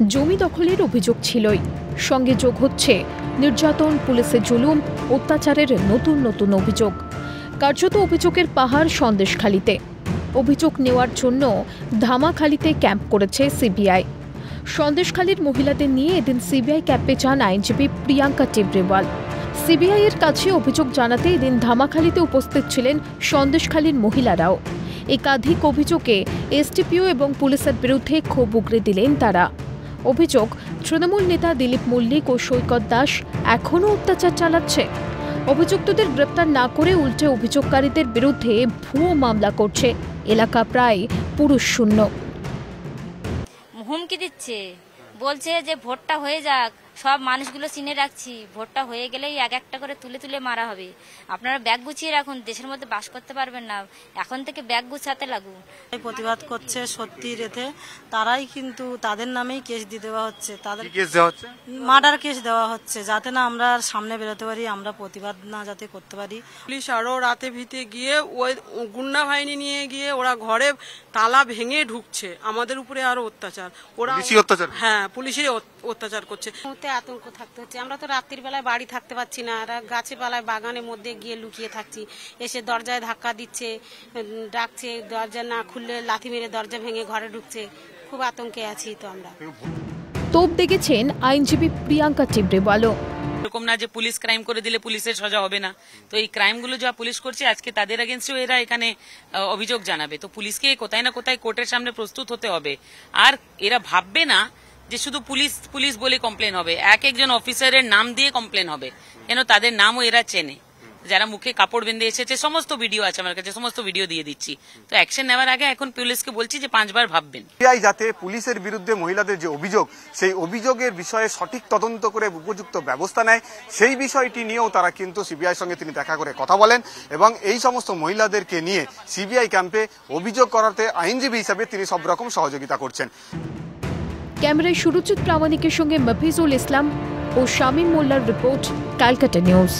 জমি দখলের অভিযোগ ছিলই, সঙ্গে যোগ হচ্ছে নির্যাতন, পুলিশের জুলুম, অত্যাচারের নতুন নতুন অভিযোগ। কার্যত অভিযোগের পাহাড় সন্দেশখালীতে। অভিযোগ নেওয়ার জন্য ধামাখালীতে ক্যাম্প করেছে সিবিআই। সন্দেশখালীর মহিলাদের নিয়ে এদিন সিবিআই ক্যাম্পে যান আইনজীবী প্রিয়াঙ্কা টিবরেওয়াল। সিবিআই এর কাছে অভিযোগ জানাতে এদিন ধামাখালীতে উপস্থিত ছিলেন সন্দেশখালীর মহিলারাও। একাধিক অভিযোগে এসটিপিও এবং পুলিশের বিরুদ্ধে ক্ষোভ উগরে দিলেন তারা। অভিযোগ, তৃণমূল নেতা দিলীপ মল্লিক ও সৈকত দাস এখনও অত্যাচার চালাচ্ছে। অভিযুক্তদের গ্রেপ্তার না করে উল্টে অভিযোগকারীদের বিরুদ্ধে ভুয়ো মামলা করছে। এলাকা প্রায় পুরুষ শূন্য। হুমকি দিচ্ছে, বলছে যে ভোটটা হয়ে যাক, সব মানুষগুলো চিনে রাখছি, ভোটটা হয়ে গেলেই এক একটা করে তুলে তুলে মারা হবে, আপনারা ব্যাগ গুছিয়ে রাখুন, দেশের মধ্যে বাস করতে পারবেন না, এখন থেকে ব্যাগ গুছাতে লাগুন। প্রতিবাদ করছে সত্যি রেতে, তারাই কিন্তু তাদের নামেই কেস দিয়ে দেওয়া হচ্ছে, তাদের মার্ডার কেস দেওয়া হচ্ছে, যাতে না আমরা সামনে বেরোতে পারি, আমরা প্রতিবাদ না যাতে করতে পারি। পুলিশ আরো রাতে ভিতে গিয়ে ওই গুন্ডা বাহিনী নিয়ে গিয়ে ওরা ঘরে তালা ভেঙে ঢুকছে, আমাদের উপরে আরো অত্যাচার, ওরা হ্যাঁ পুলিশই অত্যাচার করছে। আতঙ্ক থাকতে হচ্ছে, আমরা তো রাত্রির বেলায় বাড়ি থাকতে পারছি না, গাছে পালায় বাগানের মধ্যে গিয়ে লুকিয়ে থাকছি, এসে দরজায় ধাক্কা দিচ্ছে, ডাকছে, দরজা না খুললে লাথি মেরে দরজা ভেঙে ঘরে ঢুকছে, খুব আতঙ্কে আছি তো আমরা। তোপ দেখেছেন আইনজীবী প্রিয়াঙ্কা টিবরেওয়ালও। এরকম না যে পুলিশ ক্রাইম করে দিলে পুলিশের সাজা হবে না, তো এই ক্রাইমগুলো যা পুলিশ করছে আজকে তাদের এগেইনস্টেও এরা এখানে অভিযোগ জানাবে, তো পুলিশকে কোথায় না কোথায় কোর্টের সামনে প্রস্তুত হতে হবে। আর এরা ভাববে না যে শুধু পুলিশ পুলিশ বলে কমপ্লেন হবে, এক একজন অফিসারের নাম দিয়ে কমপ্লেন হবে, কেন তাদের নামও এরা চেনে, যারা মুখে কাপড় বেঁধে এসেছে, সমস্ত ভিডিও আছে আমার কাছে, সমস্ত ভিডিও দিয়ে দিচ্ছি। তো অ্যাকশন নেওয়ার আগে এখন পুলিশকে বলছি যে 5 বার ভাববেন। যাতে পুলিশের বিরুদ্ধে মহিলাদের যে অভিযোগ, সেই অভিযোগের বিষয়ে সঠিক তদন্ত করে উপযুক্ত ব্যবস্থা নেয়, সেই বিষয়টি নিয়েও তারা কিন্তু সিবিআই সঙ্গে তিনি দেখা করে কথা বলেন এবং এই সমস্ত মহিলাদেরকে নিয়ে সিবিআই ক্যাম্পে অভিযোগ করাতে আইনজীবী হিসাবে তিনি সব রকম সহযোগিতা করছেন। ক্যামেরায় সুরজিৎ প্রামাণিকের সঙ্গে মফিজুল ইসলাম ও শামীম মোল্লার রিপোর্ট, ক্যালকাটা নিউজ।